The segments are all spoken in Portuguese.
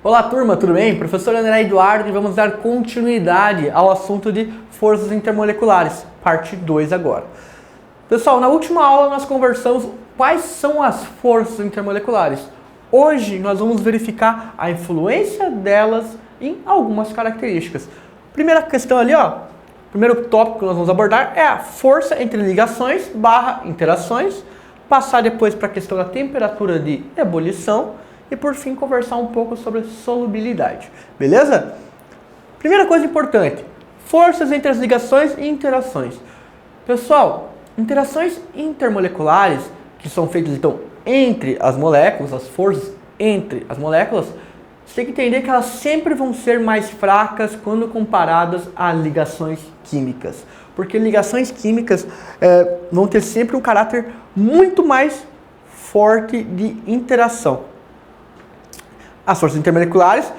Olá turma, tudo bem? Professor André Eduardo e vamos dar continuidade ao assunto de forças intermoleculares, parte 2 agora. Pessoal, na última aula nós conversamos quais são as forças intermoleculares. Hoje nós vamos verificar a influência delas em algumas características. Primeira questão ali, primeiro tópico que nós vamos abordar é a força entre ligações / interações, passar depois para a questão da temperatura de ebulição e por fim conversar um pouco sobre solubilidade, beleza? Primeira coisa importante, forças entre as ligações e interações. Pessoal, interações intermoleculares, que são feitas então entre as moléculas, as forças entre as moléculas, você tem que entender que elas sempre vão ser mais fracas quando comparadas a ligações químicas. Porque ligações químicas vão ter sempre um caráter muito mais forte de interação. As forças intermoleculares,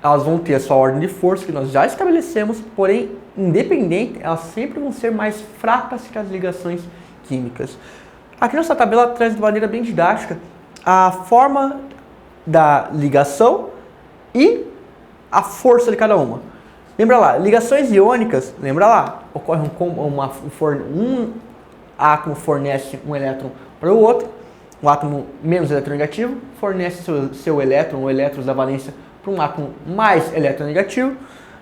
elas vão ter a sua ordem de força que nós já estabelecemos, porém, independente, elas sempre vão ser mais fracas que as ligações químicas. Aqui nessa tabela traz de maneira bem didática a forma da ligação e a força de cada uma. Lembra lá, ligações iônicas, lembra lá, ocorre um átomo fornece um elétron para o outro, um átomo menos eletronegativo fornece seu elétron ou elétrons da valência para um átomo mais eletronegativo,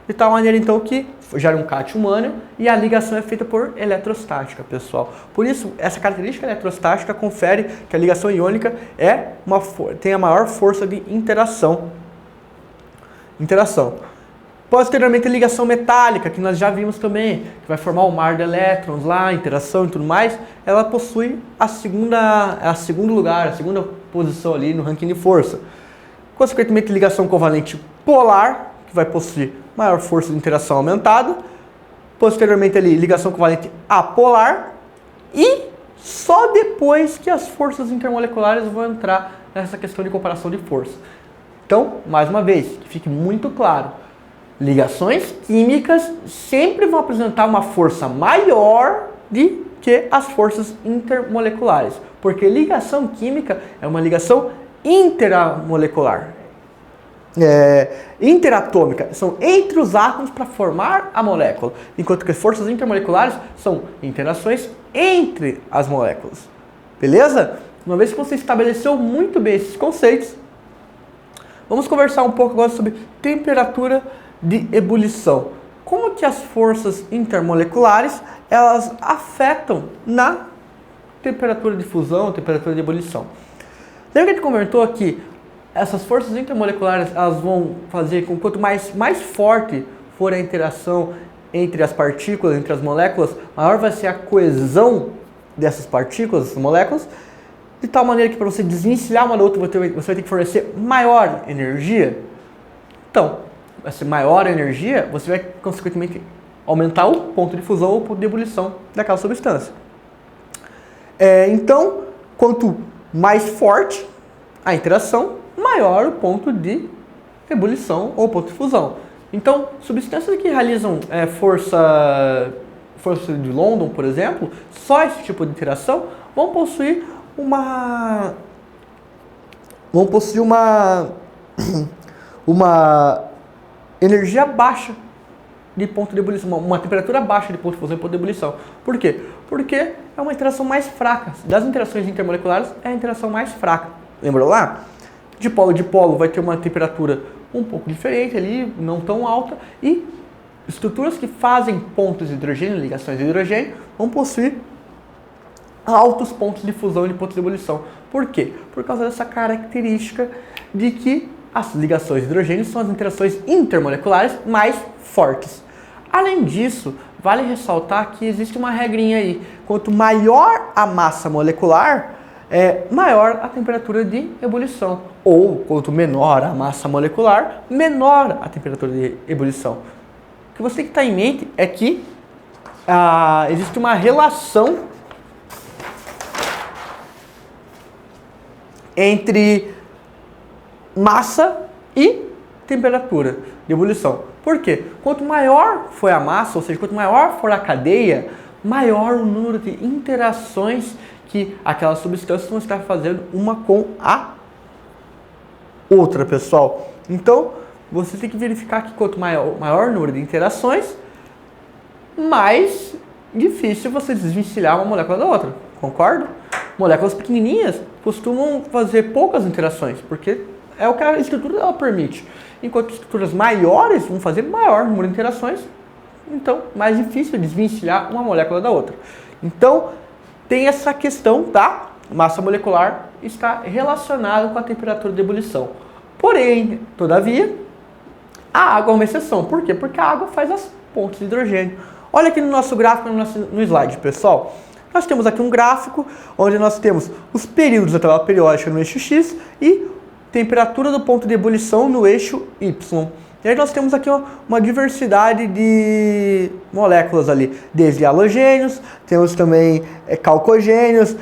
de tal maneira então que gera um cátion ânion e a ligação é feita por eletrostática, pessoal. Por isso, essa característica eletrostática confere que a ligação iônica tem a maior força de interação. Posteriormente, a ligação metálica, que nós já vimos também, que vai formar o mar de elétrons lá, interação e tudo mais, ela possui a segunda posição ali no ranking de força. Consequentemente, ligação covalente polar, que vai possuir maior força de interação aumentada. Posteriormente, ali, ligação covalente apolar. E só depois que as forças intermoleculares vão entrar nessa questão de comparação de força. Então, mais uma vez, que fique muito claro. Ligações químicas sempre vão apresentar uma força maior do que as forças intermoleculares, porque ligação química é uma ligação interamolecular, interatômica, são entre os átomos para formar a molécula, enquanto que forças intermoleculares são interações entre as moléculas, beleza? Uma vez que você estabeleceu muito bem esses conceitos, vamos conversar um pouco agora sobre temperatura de ebulição. Como que as forças intermoleculares elas afetam na temperatura de fusão, temperatura de ebulição? Lembra que a gente comentou que essas forças intermoleculares elas vão fazer com que quanto mais forte for a interação entre as partículas, entre as moléculas, maior vai ser a coesão dessas partículas, dessas moléculas, de tal maneira que para você desvencilhar uma da outra você vai ter que fornecer maior energia. Então, essa maior energia, você vai, consequentemente, aumentar o ponto de fusão ou o ponto de ebulição daquela substância. Então, quanto mais forte a interação, maior o ponto de ebulição ou ponto de fusão. Então, substâncias que realizam força de London, por exemplo, só esse tipo de interação, vão possuir uma energia baixa de ponto de ebulição, uma temperatura baixa de ponto de fusão e ponto de ebulição. Por quê? Porque é uma interação mais fraca. Das interações intermoleculares, é a interação mais fraca. Lembra lá? De polo vai ter uma temperatura um pouco diferente ali, não tão alta, e estruturas que fazem pontos de hidrogênio, ligações de hidrogênio, vão possuir altos pontos de fusão e pontos de ebulição. Por quê? Por causa dessa característica de que as ligações de hidrogênio são as interações intermoleculares mais fortes. Além disso, vale ressaltar que existe uma regrinha aí. Quanto maior a massa molecular, maior a temperatura de ebulição. Ou, quanto menor a massa molecular, menor a temperatura de ebulição. O que você tem que estar em mente é que existe uma relação entre massa e temperatura de ebulição. Por quê? Quanto maior for a massa, ou seja, quanto maior for a cadeia, maior o número de interações que aquelas substâncias vão estar fazendo uma com a outra, pessoal. Então, você tem que verificar que quanto maior o número de interações, mais difícil você desvencilhar uma molécula da outra, concorda? Moléculas pequenininhas costumam fazer poucas interações, porque é o que a estrutura dela permite. Enquanto estruturas maiores vão fazer maior número de interações, então mais difícil desvencilhar uma molécula da outra. Então, tem essa questão da massa molecular está relacionada com a temperatura de ebulição. Porém, todavia, a água é uma exceção. Por quê? Porque a água faz as pontes de hidrogênio. Olha aqui no nosso gráfico, no slide, pessoal. Nós temos aqui um gráfico onde nós temos os períodos da tabela periódica no eixo X e temperatura do ponto de ebulição no eixo Y. E aí nós temos aqui uma diversidade de moléculas ali, desde halogênios, temos também calcogênios,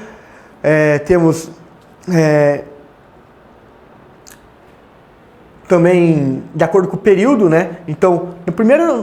temos também de acordo com o período, né? Então,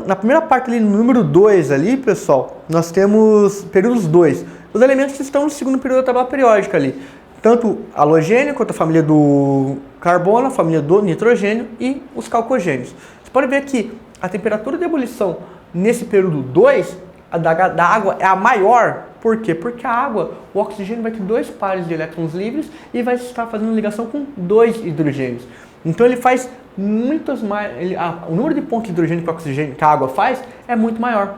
na primeira parte ali, no número 2 ali, pessoal, nós temos períodos 2. Os elementos que estão no segundo período da tabela periódica ali. Tanto halogênio quanto a família do carbono, a família do nitrogênio e os calcogênios. Você pode ver que a temperatura de ebulição nesse período 2, da água, é a maior. Por quê? Porque a água, o oxigênio vai ter 2 pares de elétrons livres e vai estar fazendo ligação com 2 hidrogênios. Então ele faz muitas mais. O número de pontos de hidrogênio que o oxigênio, que a água faz, é muito maior.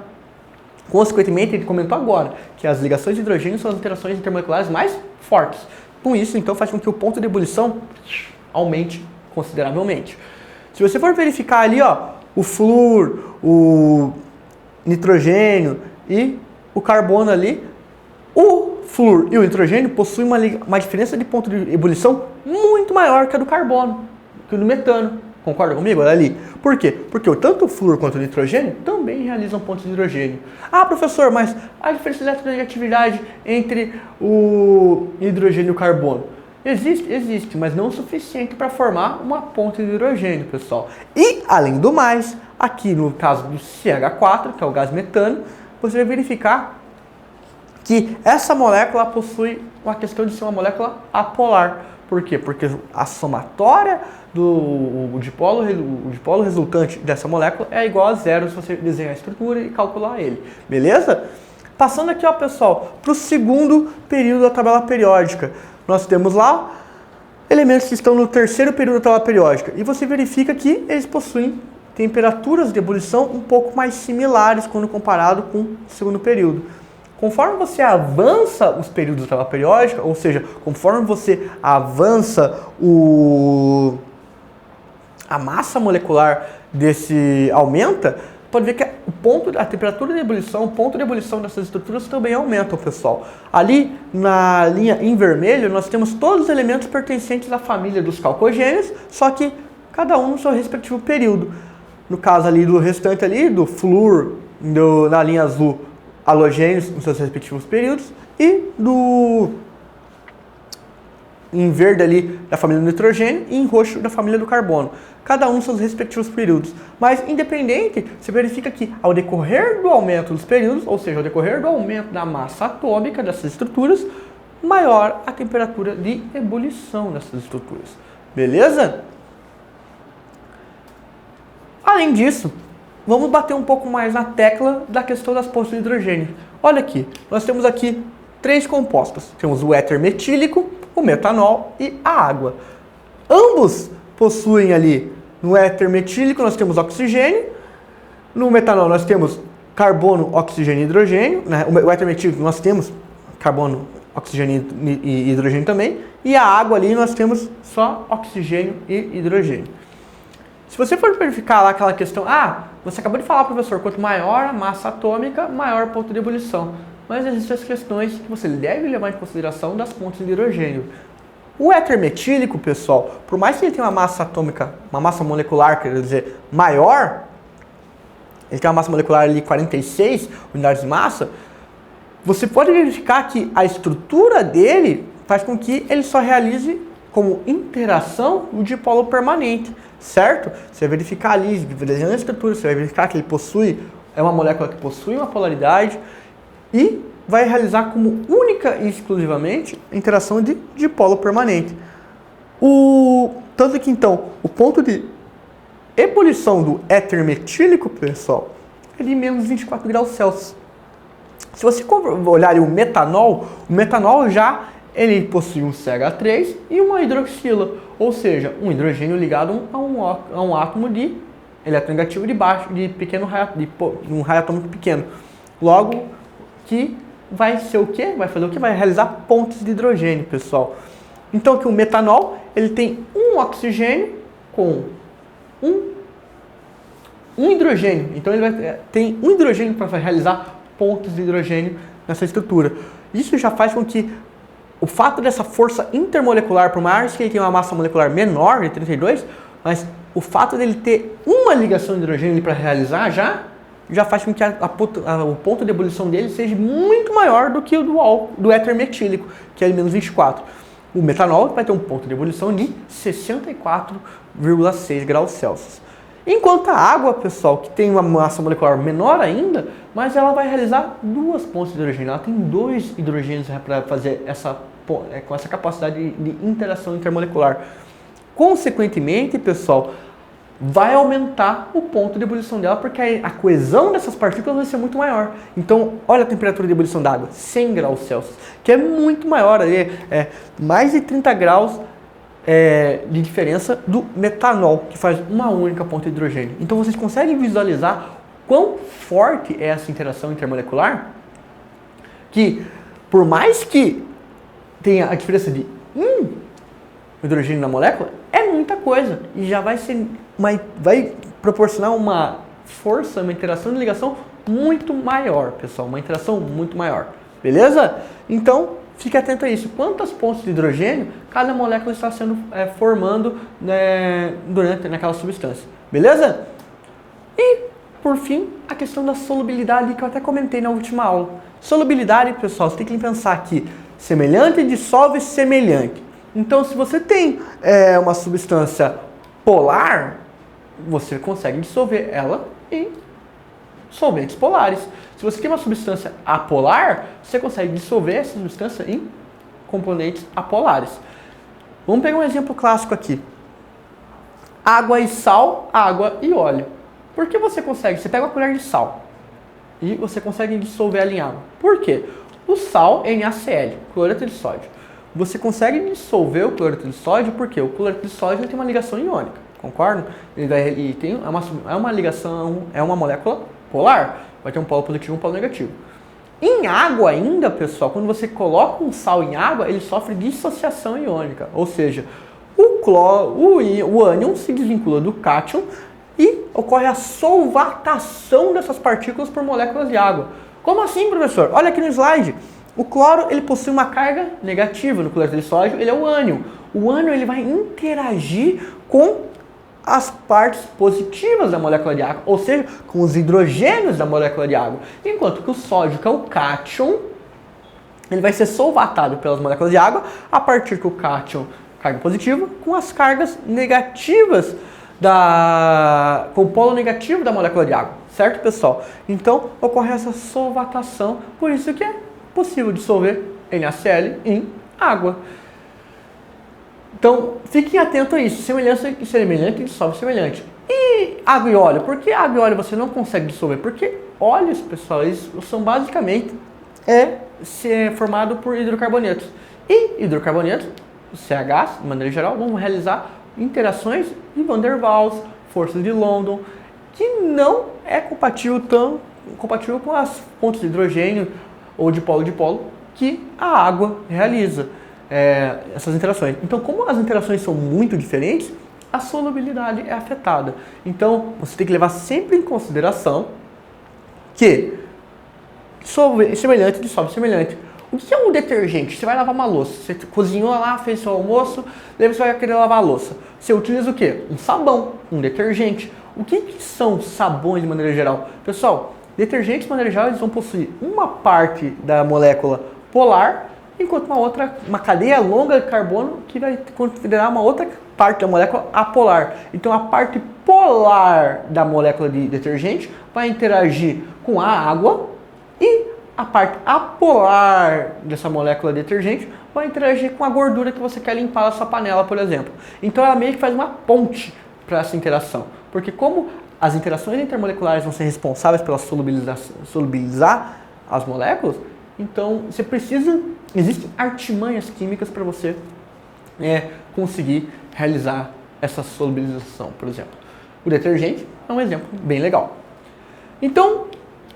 Consequentemente, ele comentou agora que as ligações de hidrogênio são as interações intermoleculares mais fortes. Com isso, então, faz com que o ponto de ebulição aumente consideravelmente. Se você for verificar ali, ó, o flúor, o nitrogênio e o carbono ali, o flúor e o nitrogênio possuem uma diferença de ponto de ebulição muito maior que a do carbono, que o do metano. Concorda comigo? Olha ali. Por quê? Porque tanto o flúor quanto o nitrogênio também realizam pontos de hidrogênio. Ah, professor, mas a diferença de eletronegatividade entre o hidrogênio e o carbono? Existe, mas não o suficiente para formar uma ponte de hidrogênio, pessoal. E, além do mais, aqui no caso do CH4, que é o gás metano, você vai verificar que essa molécula possui uma questão de ser uma molécula apolar. Por quê? Porque a somatória do dipolo resultante dessa molécula é igual a zero se você desenhar a estrutura e calcular ele. Beleza? Passando aqui, ó, pessoal, para o segundo período da tabela periódica. Nós temos lá elementos que estão no terceiro período da tabela periódica. E você verifica que eles possuem temperaturas de ebulição um pouco mais similares quando comparado com o segundo período. Conforme você avança os períodos da tabela periódica, ou seja, conforme você avança a massa molecular desse aumenta, pode ver que a temperatura de ebulição, o ponto de ebulição dessas estruturas também aumentam, pessoal. Ali na linha em vermelho, nós temos todos os elementos pertencentes à família dos calcogênios, só que cada um no seu respectivo período. No caso ali do restante ali, do flúor, na linha azul, halogênios nos seus respectivos períodos, e em verde ali da família do nitrogênio e em roxo da família do carbono. Cada um nos seus respectivos períodos. Mas, independente, você verifica que ao decorrer do aumento dos períodos, ou seja, ao decorrer do aumento da massa atômica dessas estruturas, maior a temperatura de ebulição dessas estruturas. Beleza? Além disso, vamos bater um pouco mais na tecla da questão das pontes de hidrogênio. Olha aqui, nós temos aqui 3 compostos. Temos o éter metílico, o metanol e a água. Ambos possuem ali, no éter metílico nós temos oxigênio, no metanol nós temos carbono, oxigênio e hidrogênio, né? O éter metílico nós temos carbono, oxigênio e hidrogênio também, e a água ali nós temos só oxigênio e hidrogênio. Se você for verificar lá aquela questão, você acabou de falar, professor, quanto maior a massa atômica, maior o ponto de ebulição. Mas existem as questões que você deve levar em consideração das pontes de hidrogênio. O éter metílico, pessoal, por mais que ele tenha uma massa atômica, uma massa molecular, quer dizer, maior, ele tem uma massa molecular ali 46 unidades de massa, você pode verificar que a estrutura dele faz com que ele só realize como interação o dipolo permanente, certo? Você vai verificar ali, desenhando a estrutura, você vai verificar que ele é uma molécula que possui uma polaridade e vai realizar como única e exclusivamente a interação de dipolo permanente. Tanto que, então, o ponto de ebulição do éter metílico, pessoal, é de menos 24 graus Celsius. Se você olhar o metanol já ele possui um CH3 e uma hidroxila, ou seja, um hidrogênio ligado a um átomo de eletronegativo de um raio atômico pequeno. Logo, que vai ser o quê? Vai fazer o quê? Vai realizar pontes de hidrogênio, pessoal. Então, aqui o metanol, ele tem um oxigênio com um hidrogênio. Então, ele tem um hidrogênio para realizar pontos de hidrogênio nessa estrutura. Isso já faz com que o fato dessa força intermolecular, por mais que ele tenha uma massa molecular menor, de 32, mas o fato dele ter uma ligação de hidrogênio para realizar já faz com que o ponto de ebulição dele seja muito maior do que o do éter metílico, que é de menos 24. O metanol vai ter um ponto de ebulição de 64,6 graus Celsius. Enquanto a água, pessoal, que tem uma massa molecular menor ainda, mas ela vai realizar duas pontes de hidrogênio. Ela tem 2 hidrogênios para fazer com essa capacidade de interação intermolecular. Consequentemente, pessoal, vai aumentar o ponto de ebulição dela, porque a coesão dessas partículas vai ser muito maior. Então, olha a temperatura de ebulição da água, 100 graus Celsius, que é muito maior, mais de 30 graus de diferença do metanol, que faz uma única ponta de hidrogênio. Então, vocês conseguem visualizar quão forte é essa interação intermolecular? Que, por mais que tenha a diferença de hidrogênio na molécula, é muita coisa. E já vai proporcionar uma força, uma interação de ligação muito maior, pessoal. Uma interação muito maior. Beleza? Então, fique atento a isso. Quantas pontes de hidrogênio cada molécula está sendo formando naquela substância. Beleza? E, por fim, a questão da solubilidade, que eu até comentei na última aula. Solubilidade, pessoal, você tem que pensar aqui. Semelhante dissolve semelhante. Então, se você tem uma substância polar, você consegue dissolver ela em solventes polares. Se você tem uma substância apolar, você consegue dissolver essa substância em componentes apolares. Vamos pegar um exemplo clássico aqui. Água e sal, água e óleo. Por que você consegue? Você pega uma colher de sal e você consegue dissolver ela em água. Por quê? O sal é NaCl, cloreto de sódio. Você consegue dissolver o cloreto de sódio porque o cloreto de sódio tem uma ligação iônica, concorda? Ele tem uma ligação, é uma molécula polar, vai ter um polo positivo e um polo negativo. Em água ainda, pessoal, quando você coloca um sal em água, ele sofre dissociação iônica, ou seja, o ânion se desvincula do cátion e ocorre a solvatação dessas partículas por moléculas de água. Como assim, professor? Olha aqui no slide. O cloro, ele possui uma carga negativa no cloreto de sódio, ele é o ânion. O ânion, ele vai interagir com as partes positivas da molécula de água, ou seja, com os hidrogênios da molécula de água. Enquanto que o sódio, que é o cátion, ele vai ser solvatado pelas moléculas de água a partir que o cátion, carga positiva, com as cargas negativas com o polo negativo da molécula de água, certo, pessoal? Então, ocorre essa solvatação, por isso que é possível dissolver NaCl em água. Então, fiquem atentos a isso. Semelhança e semelhante dissolve semelhante. E água e óleo? Por que água e óleo você não consegue dissolver? Porque óleos, pessoal, eles são basicamente formado por hidrocarbonetos. E hidrocarbonetos, os CHs, de maneira geral, vão realizar interações de Van der Waals, forças de London, que não é compatível com as pontes de hidrogênio ou de polo que a água realiza essas interações. Então, como as interações são muito diferentes, a solubilidade é afetada. Então, você tem que levar sempre em consideração que semelhante dissolve semelhante. O que é um detergente? Você vai lavar uma louça, você cozinhou lá, fez seu almoço, daí você vai querer lavar a louça. Você utiliza o quê? Um sabão, um detergente. O que são sabões de maneira geral? Pessoal, detergentes de maneira geral eles vão possuir uma parte da molécula polar, enquanto uma cadeia longa de carbono que vai considerar uma outra parte da molécula apolar. Então a parte polar da molécula de detergente vai interagir com a água e a parte apolar dessa molécula detergente vai interagir com a gordura que você quer limpar da sua panela, por exemplo. Então ela meio que faz uma ponte para essa interação. Porque como as interações intermoleculares vão ser responsáveis pela solubilizar as moléculas, então você precisa, existem artimanhas químicas para você conseguir realizar essa solubilização, por exemplo. O detergente é um exemplo bem legal. Então,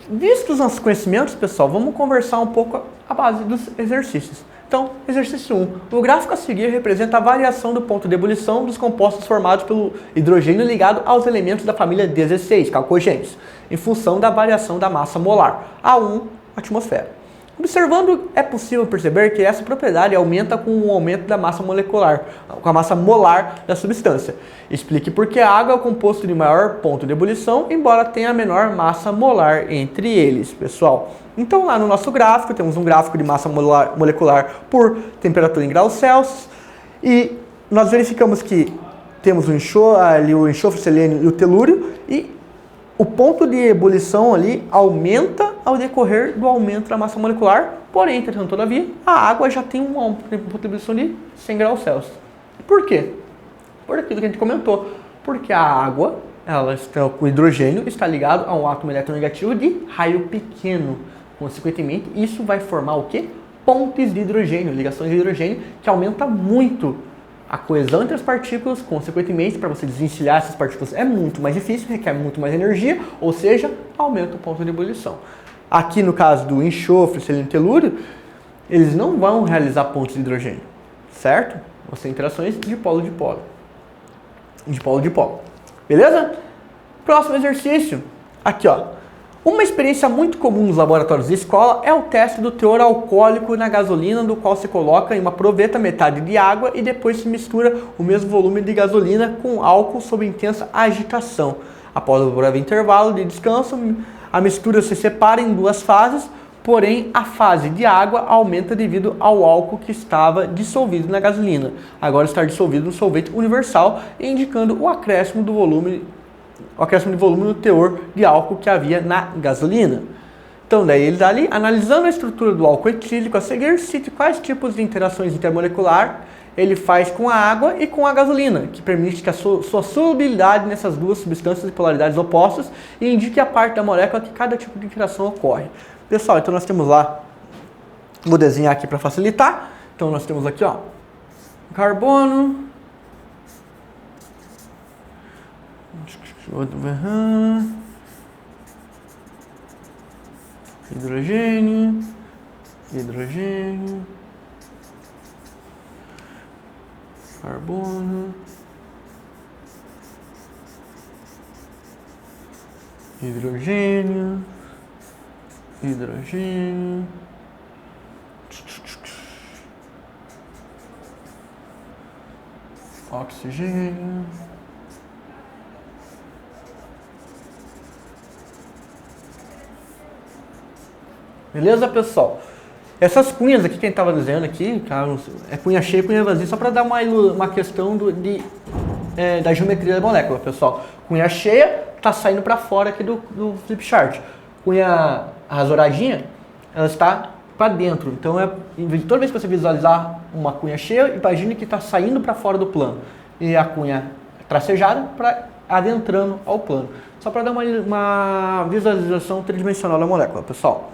vistos os nossos conhecimentos, pessoal, vamos conversar um pouco a base dos exercícios. Então, exercício 1. O gráfico a seguir representa a variação do ponto de ebulição dos compostos formados pelo hidrogênio ligado aos elementos da família 16, calcogênios, em função da variação da massa molar, A1, atmosfera. Observando, é possível perceber que essa propriedade aumenta com o aumento da massa molecular, com a massa molar da substância. Explique por que a água é o composto de maior ponto de ebulição, embora tenha a menor massa molar entre eles, pessoal. Então, lá no nosso gráfico, temos um gráfico de massa molecular por temperatura em graus Celsius, e nós verificamos que temos o enxofre, o selênio e o telúrio, e o ponto de ebulição ali aumenta ao decorrer do aumento da massa molecular, porém, entretanto, todavia, a água já tem um ponto de ebulição de 100 graus Celsius. Por quê? Por aquilo que a gente comentou. Porque a água, o hidrogênio, está ligado a um átomo eletronegativo de raio pequeno. Consequentemente, isso vai formar o quê? Pontes de hidrogênio, ligações de hidrogênio, que aumenta muito a coesão entre as partículas. Consequentemente, para você desencilhar essas partículas é muito mais difícil, requer muito mais energia, ou seja, aumenta o ponto de ebulição. Aqui no caso do enxofre, selênio e telúrio, eles não vão realizar pontos de hidrogênio, certo? Vão ser interações de polo de polo. De polo de polo. Beleza? Próximo exercício. Aqui, ó. Uma experiência muito comum nos laboratórios de escola é o teste do teor alcoólico na gasolina, do qual se coloca em uma proveta metade de água e depois se mistura o mesmo volume de gasolina com álcool sob intensa agitação. Após o breve intervalo de descanso, a mistura se separa em duas fases, porém a fase de água aumenta devido ao álcool que estava dissolvido na gasolina. Agora está dissolvido no solvente universal, indicando o acréscimo de volume no teor de álcool que havia na gasolina. Então, daí ele está ali analisando a estrutura do álcool etílico a seguir, cite quais tipos de interações intermoleculares ele faz com a água e com a gasolina, que permite que a sua solubilidade nessas duas substâncias de polaridades opostas e indique a parte da molécula que cada tipo de interação ocorre. Pessoal, então nós temos lá, vou desenhar aqui para facilitar. Então nós temos aqui, ó, carbono, hidrogênio, carbono, hidrogênio, oxigênio, beleza, pessoal? Essas cunhas aqui que a gente estava desenhando aqui, cara, é cunha cheia e cunha vazia, só para dar uma questão da geometria da molécula, pessoal. Cunha cheia está saindo para fora aqui do flip chart. Cunha rasoradinha, ela está para dentro. Então, toda vez que você visualizar uma cunha cheia, imagine que está saindo para fora do plano. E a cunha tracejada para adentrando ao plano. Só para dar uma visualização tridimensional da molécula, pessoal.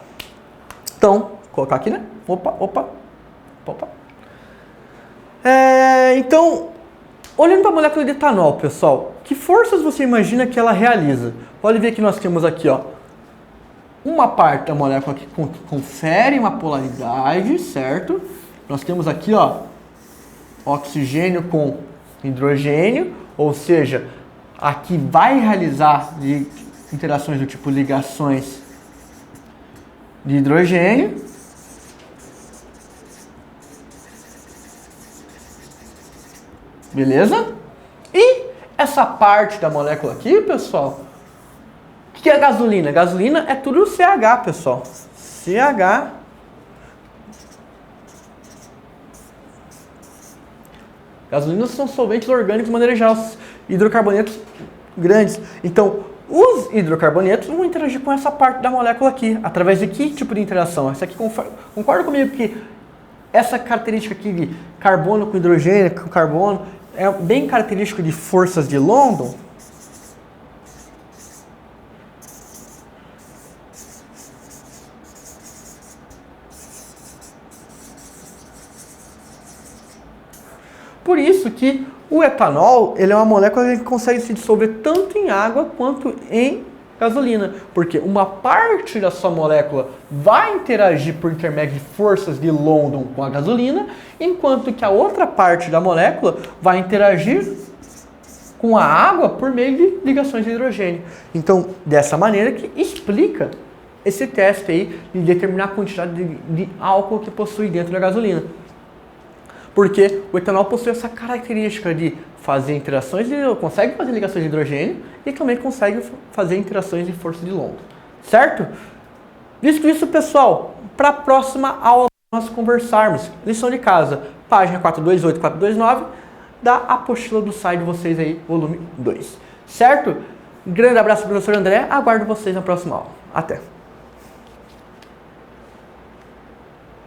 Então, vou colocar aqui, né? Opa. Então, olhando para a molécula de etanol, pessoal, que forças você imagina que ela realiza? Pode ver que nós temos aqui, ó, uma parte da molécula que confere uma polaridade, certo? Nós temos aqui, ó, oxigênio com hidrogênio, ou seja, aqui vai realizar interações do tipo ligações de hidrogênio. Beleza? E essa parte da molécula aqui, pessoal, o que é a gasolina? Gasolina é tudo CH, pessoal. CH. Gasolinas são solventes orgânicos de maneira geral, hidrocarbonetos grandes. Então, Os hidrocarbonetos vão interagir com essa parte da molécula aqui, através de que tipo de interação? Essa aqui, concorda comigo que essa característica aqui de carbono com hidrogênio, com carbono, é bem característico de forças de London? Por isso que o etanol, ele é uma molécula que consegue se dissolver tanto em água quanto em gasolina, porque uma parte da sua molécula vai interagir por intermédio de forças de London com a gasolina, enquanto que a outra parte da molécula vai interagir com a água por meio de ligações de hidrogênio. Então, dessa maneira que explica esse teste aí de determinar a quantidade de álcool que possui dentro da gasolina. Porque o etanol possui essa característica de fazer interações, consegue fazer ligações de hidrogênio e também consegue fazer interações de força de London, certo? Visto isso, pessoal, para a próxima aula nós conversarmos, lição de casa, página 428 e 429, da apostila do site de vocês aí, volume 2, certo? Grande abraço, professor André, aguardo vocês na próxima aula. Até!